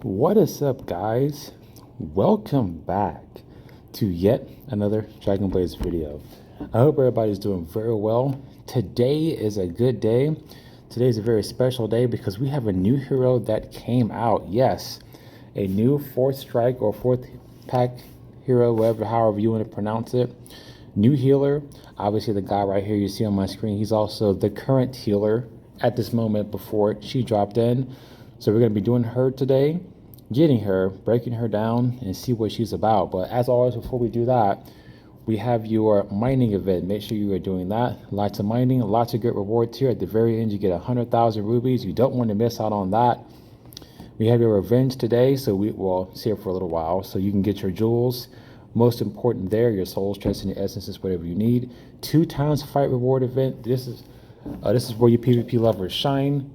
What is up, guys? Welcome back to yet another Dragon Blaze video. I hope everybody's doing very well. Today is a good day. Today is a very special day because we have a new hero that came out. Yes, a new fourth strike or fourth pack hero, however you want to pronounce it. New healer. Obviously, the guy right here you see on my screen, he's also the current healer at this moment before she dropped in. So we're going to be doing her today, getting her, breaking her down, and see what she's about. But as always, before we do that, we have your mining event. Make sure you are doing that. Lots of mining, lots of good rewards here. At the very end, you get 100,000 rubies. You don't want to miss out on that. We have your revenge today, so we will see it for a little while. So you can get your jewels. Most important there, your souls, stress, and your essences, whatever you need. 2 times fight reward event. This is where you PvP lovers shine.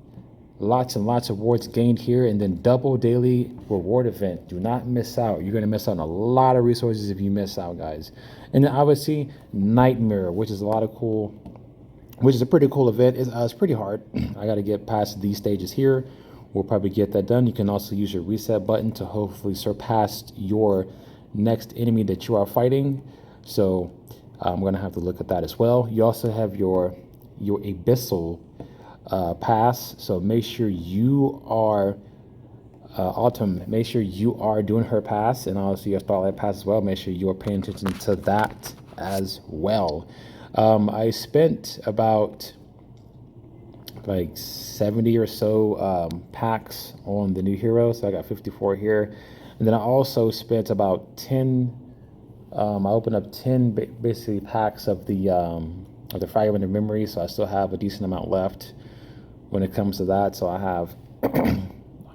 Lots and lots of rewards gained here, and then double daily reward event. Do not miss out. You're going to miss out on a lot of resources if you miss out, guys. And then obviously Nightmare, which is a pretty cool event. It's pretty hard. I got to get past these stages here. We'll probably get that done. You can also use your reset button to hopefully surpass your next enemy that you are fighting. So I'm going to have to look at that as well. You also have your abyssal pass, so make sure you are atum, make sure you are doing her pass, and obviously your spotlight pass as well. Make sure you are paying attention to that as well. I spent about like 70 or so packs on the new hero, so I got 54 here, and then I also spent about 10 I opened up 10 basically packs of the fragment of memory, so I still have a decent amount left when it comes to that. So I have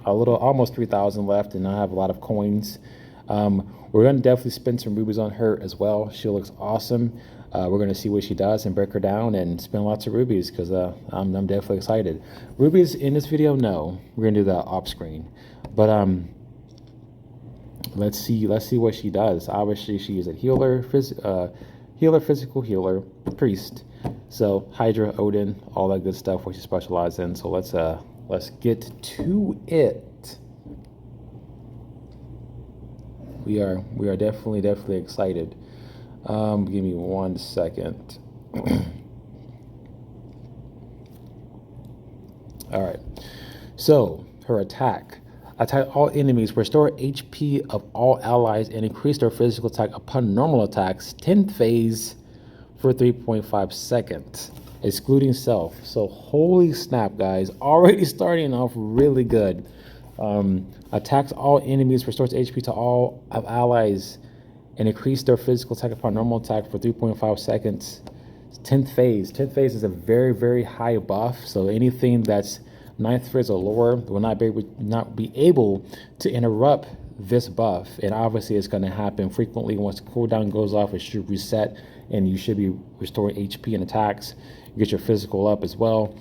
almost 3,000 left, and I have a lot of coins. We're going to definitely spend some rubies on her as well. She looks awesome. We're going to see what she does and break her down and spend lots of rubies because I'm definitely excited. Rubies in this video? No, we're going to do that off screen. But let's see what she does. Obviously, she is a healer, physical healer, priest. So Hydra, Odin, all that good stuff what she specializes in. So let's get to it. We are definitely excited. Give me 1 second. All right. So her attack all enemies, restore HP of all allies, and increase their physical attack upon normal attacks 10th phase for 3.5 seconds, excluding self. So holy snap, guys, already starting off really good. Attacks all enemies, restores HP to all of allies, and increase their physical attack upon normal attack for 3.5 seconds. 10th phase is a very high buff, so anything that's 9th phase or lower will not be able to interrupt this buff. And obviously it's going to happen frequently. Once the cooldown goes off, it should reset, and you should be restoring HP and attacks. You get your physical up as well.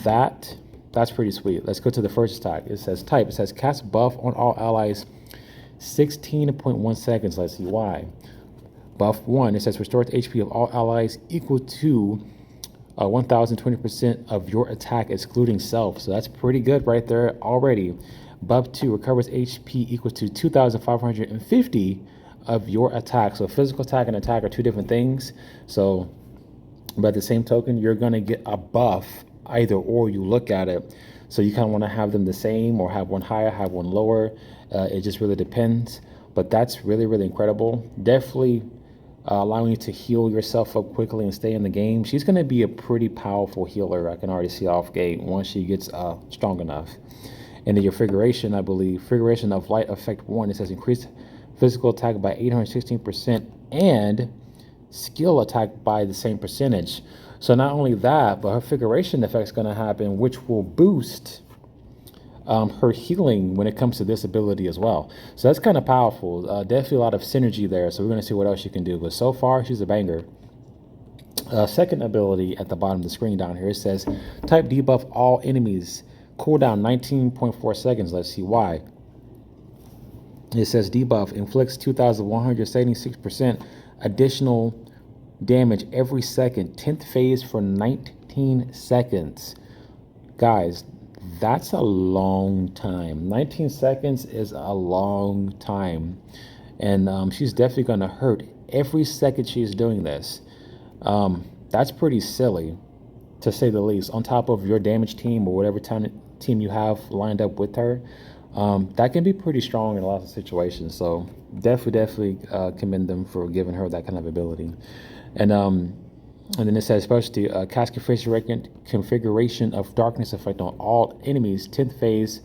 That's pretty sweet. Let's go to the first attack. It says type. It says cast buff on all allies 16.1 seconds. Let's see why. Buff 1, it says restores HP of all allies equal to 1,020% of your attack excluding self. So that's pretty good right there already. Buff 2, recovers HP equal to 2,550 of your attack. So physical attack and attack are 2 different things. So, but at the same token, you're going to get a buff either or you look at it. So you kind of want to have them the same, or have one higher, have one lower. It just really depends. But that's really incredible. Definitely allowing you to heal yourself up quickly and stay in the game. She's going to be a pretty powerful healer. I can already see off gate once she gets strong enough. And then your figuration, I believe, figuration of light effect 1, it says increase physical attack by 816% and skill attack by the same percentage. So not only that, but her figuration effect is going to happen, which will boost her healing when it comes to this ability as well. So that's kind of powerful. Definitely a lot of synergy there. So we're going to see what else she can do. But so far, she's a banger. Second ability at the bottom of the screen down here, it says type debuff all enemies. Cooldown 19.4 seconds. Let's see why. It says debuff inflicts 2,176% additional damage every second. 10th phase for 19 seconds. Guys, That's a long time. 19 seconds is a long time. And she's definitely going to hurt every second she's doing this. That's pretty silly, to say the least. On top of your damage team or whatever team you have lined up with her, that can be pretty strong in a lot of situations. So definitely commend them for giving her that kind of ability. And then it says specialty, cast configuration of darkness effect on all enemies, 10th phase,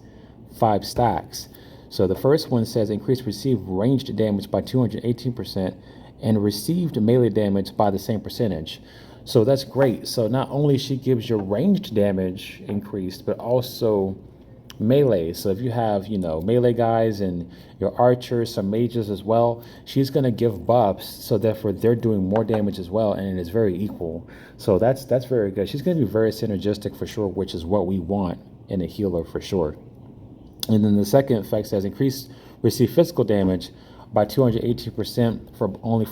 5 stacks. So the first one says increase received ranged damage by 218% and received melee damage by the same percentage. So that's great. So not only she gives your ranged damage increased, but also melee. So if you have, melee guys and your archers, some mages as well, she's going to give buffs, so therefore they're doing more damage as well, and it's very equal. So that's very good. She's going to be very synergistic for sure, which is what we want in a healer for sure. And then the second effect says receive physical damage by 218% for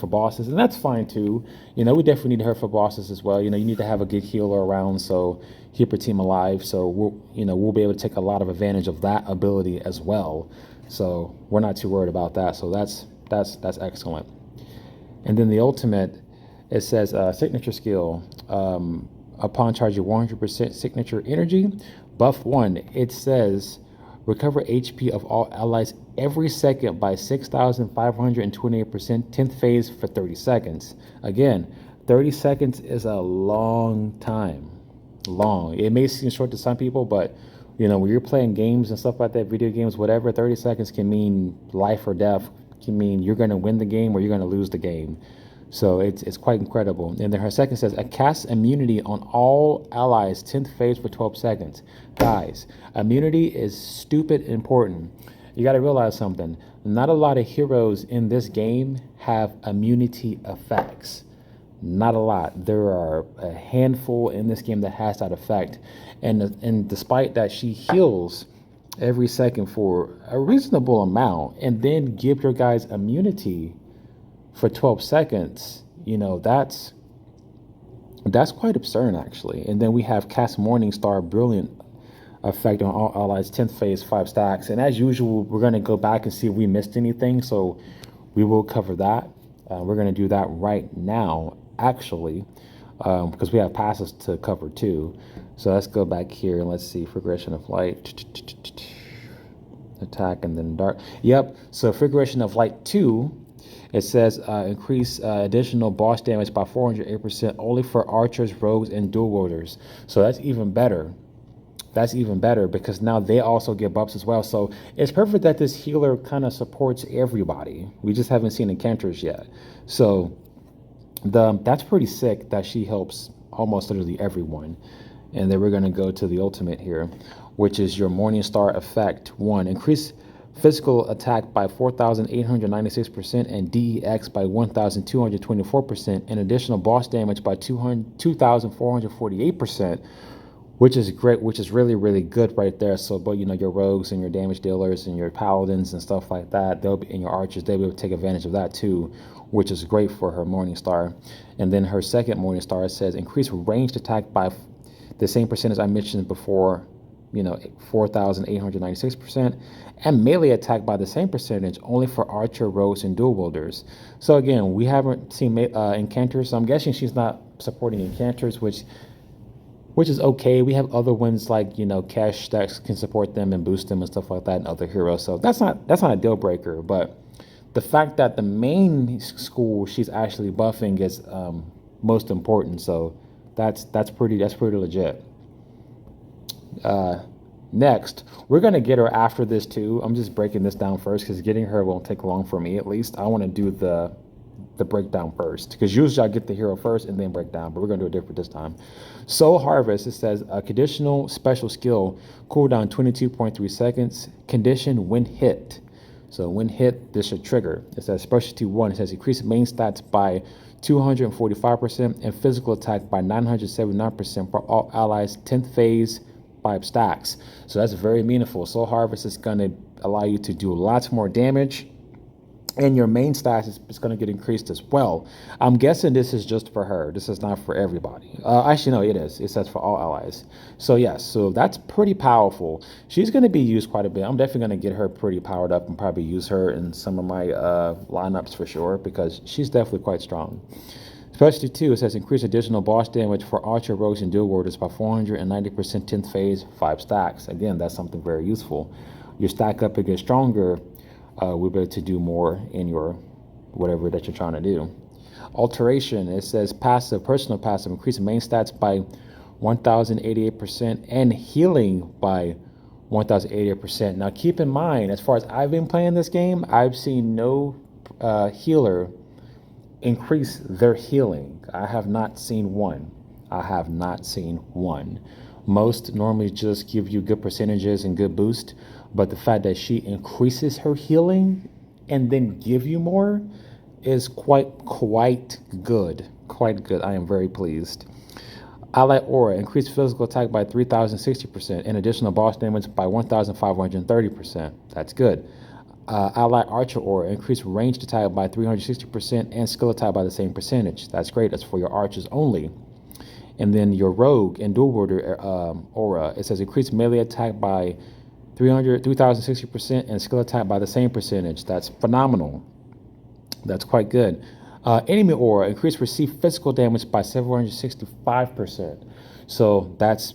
bosses, and that's fine too. We definitely need her for bosses as well. You need to have a good healer around, so keep your team alive. So we'll be able to take a lot of advantage of that ability as well. So we're not too worried about that. So that's excellent. And then the ultimate, it says signature skill. Upon charging 100% signature energy, buff 1. It says recover HP of all allies every second by 6,528%, 10th phase for 30 seconds. Again, 30 seconds is a long time. Long. It may seem short to some people, but when you're playing games and stuff like that, video games, whatever, 30 seconds can mean life or death. Can mean you're going to win the game or you're going to lose the game. So it's quite incredible. And then her second says, a cast immunity on all allies, 10th phase for 12 seconds. Guys, immunity is stupid important. You got to realize something. Not a lot of heroes in this game have immunity effects. Not a lot. There are a handful in this game that has that effect. And despite that, she heals every second for a reasonable amount and then give your guys immunity for 12 seconds. That's quite absurd, actually. And then we have cast Morningstar Brilliant effect on all allies, 10th phase, 5 stacks. And as usual, we're going to go back and see if we missed anything, so we will cover that. We're going to do that right now, actually, because we have passes to cover too. So let's go back here and let's see figuration of light, attack, and then dark. Yep. So figuration of light 2. It says increase additional boss damage by 408% only for archers, rogues, and dual wielders. So that's even better. That's even better because now they also get buffs as well. So it's perfect that this healer kind of supports everybody. We just haven't seen enchanters yet. So that's pretty sick that she helps almost literally everyone. And then we're going to go to the ultimate here, which is your Morningstar effect 1. Increase physical attack by 4,896% and DEX by 1,224% and additional boss damage by 2,448%, which is great, which is really, really good right there. So, but your rogues and your damage dealers and your paladins and stuff like that, and your archers, they'll be able to take advantage of that too, which is great for her Morningstar. And then her second Morningstar says increase ranged attack by the same percentage I mentioned before, 4,896%, and melee attack by the same percentage only for archer, rogues, and dual wielders. So again, we haven't seen enchanters, so I'm guessing she's not supporting enchanters, which is okay. We have other ones like Kesh that can support them and boost them and stuff like that, and other heroes. So that's not a deal breaker. But the fact that the main school she's actually buffing is most important. So that's pretty legit. Next, we're going to get her after this too. I'm just breaking this down first because getting her won't take long for me, at least. I want to do the breakdown first because usually I get the hero first and then break down, but we're going to do it different this time. Soul Harvest, it says a conditional special skill, cooldown 22.3 seconds, condition when hit. So when hit, this should trigger. It says specialty 1, it says increase main stats by 245% and physical attack by 979% for all allies, 10th phase, 5 stacks. So that's very meaningful. Soul Harvest is going to allow you to do lots more damage and your main stats is going to get increased as well. I'm guessing this is just for her. This is not for everybody. Actually, no, it is. It says for all allies. So yes, so that's pretty powerful. She's going to be used quite a bit. I'm definitely going to get her pretty powered up and probably use her in some of my lineups for sure, because she's definitely quite strong. Specialty 2, it says increase additional boss damage for archer, rogues, and dual warders by 490% 10th phase, 5 stacks. Again, that's something very useful. Your stack up and get stronger, we'll be able to do more in your whatever that you're trying to do. Alteration, it says passive, personal passive, increase main stats by 1,088% and healing by 1,088%. Now keep in mind, as far as I've been playing this game, I've seen no healer increase their healing. I have not seen one. I have not seen one. Most normally just give you good percentages and good boost, but the fact that she increases her healing and then give you more is quite good. Quite good. I am very pleased. Ally Aura, increase physical attack by 3,060% and additional boss damage by 1,530%. That's good. Ally Archer Aura, increase ranged attack by 360% and skill attack by the same percentage. That's great. That's for your archers only. And then your Rogue and Dual Warder Aura, it says increase melee attack by 3,060% and skill attack by the same percentage. That's phenomenal. That's quite good. Enemy Aura, increase receive physical damage by 765%. So that's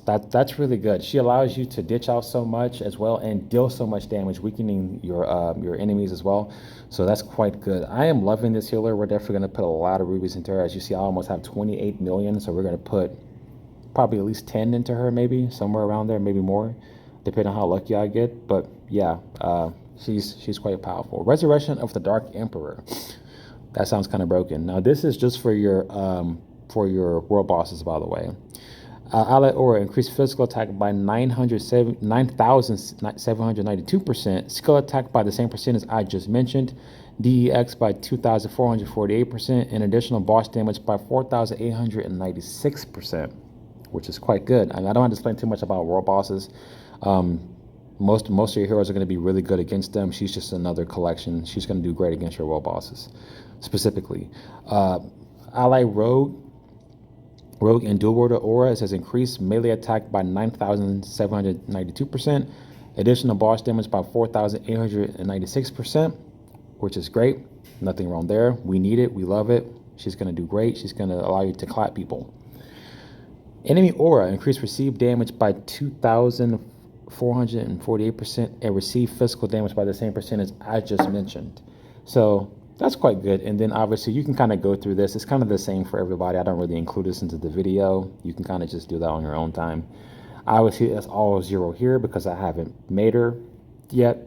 really good. She allows you to ditch out so much as well and deal so much damage, weakening your enemies as well. So that's quite good. I am loving this healer. We're definitely going to put a lot of rubies into her. As you see, I almost have 28 million. So we're going to put probably at least 10 into her, maybe somewhere around there, maybe more, depending on how lucky I get. But yeah, she's quite powerful. Resurrection of the Dark Emperor. That sounds kind of broken. Now this is just for your world bosses, by the way. Ally Aura, increase physical attack by 9,792%, skill attack by the same percentage I just mentioned, DEX by 2,448%, and additional boss damage by 4,896%, which is quite good. And I don't have to explain too much about world bosses. Most of your heroes are going to be really good against them. She's just another collection. She's going to do great against your world bosses, specifically. Ally Rogue and Dual Warder Aura, it says increase melee attack by 9,792%, additional boss damage by 4,896%, which is great. Nothing wrong there. We need it. We love it. She's going to do great. She's going to allow you to clap people. Enemy Aura, increase receive damage by 2,448% and receive physical damage by the same percentage I just mentioned. So that's quite good. And then obviously you can kind of go through this. It's kind of the same for everybody. I don't really include this into the video. You can kind of just do that on your own time. Obviously that's all 0 here because I haven't made her yet.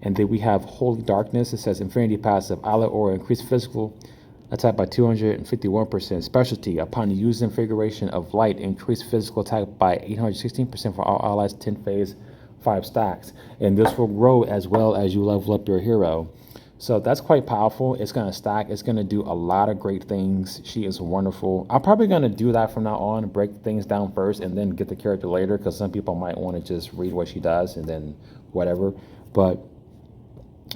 And then we have Holy Darkness. It says Infinity Passive, Ally Aura, increase physical attack by 251%. Specialty, upon using Configuration of Light, increase physical attack by 816% for all allies, 10 phase, 5 stacks. And this will grow as well as you level up your hero. So that's quite powerful. It's going to stack. It's going to do a lot of great things. She is wonderful. I'm probably going to do that from now on, break things down first and then get the character later, because some people might want to just read what she does and then whatever. But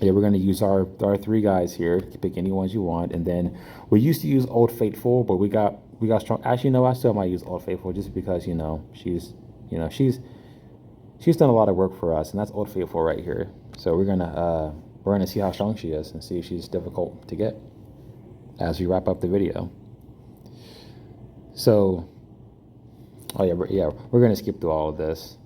yeah, we're going to use our 3 guys here. You can pick any ones you want. And then we used to use Old Faithful, but we got strong. Actually, no, I still might use Old Faithful just because, she's done a lot of work for us, and that's Old Faithful right here. So we're going to see how strong she is and see if she's difficult to get as we wrap up the video. So, we're going to skip through all of this.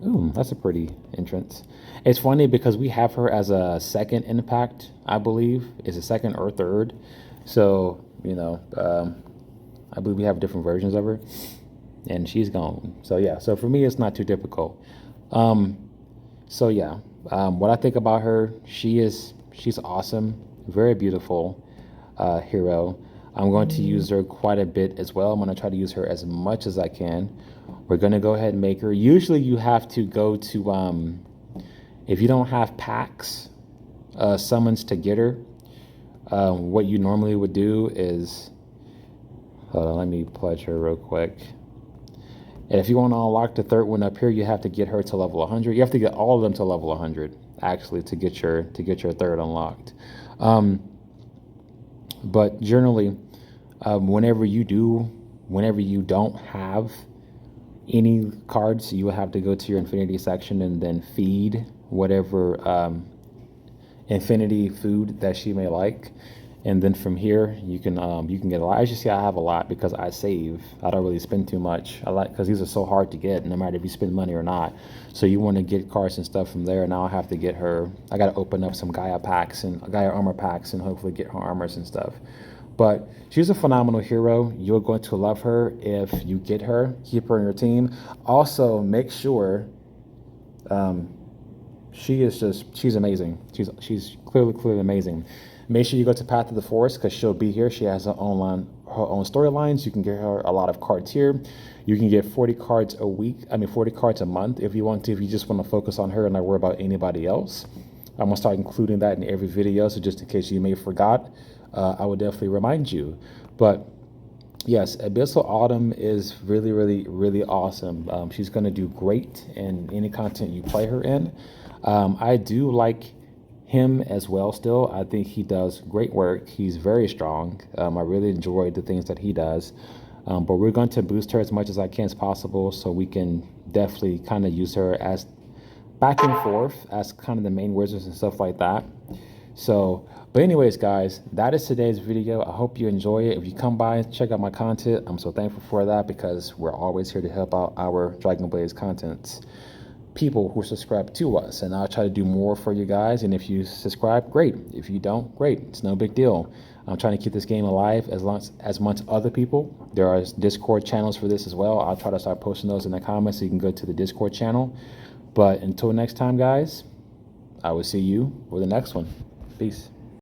Ooh, that's a pretty entrance. It's funny because we have her as a second impact, I believe. It's a second or third. So, I believe we have different versions of her. And she's gone. So, yeah. So, for me, it's not too difficult. What I think about her, she's awesome. Very beautiful hero. I'm going to use her quite a bit as well. I'm going to try to use her as much as I can. We're going to go ahead and make her. Usually you have to go to, if you don't have packs, summons to get her, what you normally would do is, hold on, let me pledge her real quick. And if you want to unlock the third one up here, you have to get her to level 100. You have to get all of them to level 100. actually to get your third unlocked. But generally, whenever you don't have any cards, you will have to go to your infinity section and then feed whatever infinity food that she may like, and then from here you can get a lot. As you see, I have a lot because I save. I don't really spend too much. I like, because these are so hard to get no matter if you spend money or not. So you want to get cards and stuff from there. Now I have to get her, I got to open up some Gaia packs and Gaia armor packs and hopefully get her armors and stuff. But she's a phenomenal hero. You're going to love her if you get her. Keep her in your team. Also, make sure she's amazing. She's clearly amazing. Make sure you go to Path of the Forest because she'll be here. She has her own storylines. You can get her a lot of cards here. You can get 40 cards a week. 40 cards a month if you want to. If you just want to focus on her and not worry about anybody else. I'm gonna start including that in every video. So just in case you may have forgot, I will definitely remind you. But yes, Abyssal Autumn is really awesome. She's gonna do great in any content you play her in. I do like him as well still. I think he does great work. He's very strong. I really enjoy the things that he does. But we're going to boost her as much as I can as possible so we can definitely kind of use her as back and forth as kind of the main wizards and stuff like that. So, but anyways, guys, that is today's video. I hope you enjoy it. If you come by and check out my content, I'm so thankful for that because we're always here to help out our Dragon Blaze contents people who subscribe to us, and I'll try to do more for you guys. And if you subscribe, great. If you don't, great. It's no big deal. I'm trying to keep this game alive as much other people. There are Discord channels for this as well. I'll try to start posting those in the comments so you can go to the Discord channel. But until next time, guys, I will see you for the next one. Peace.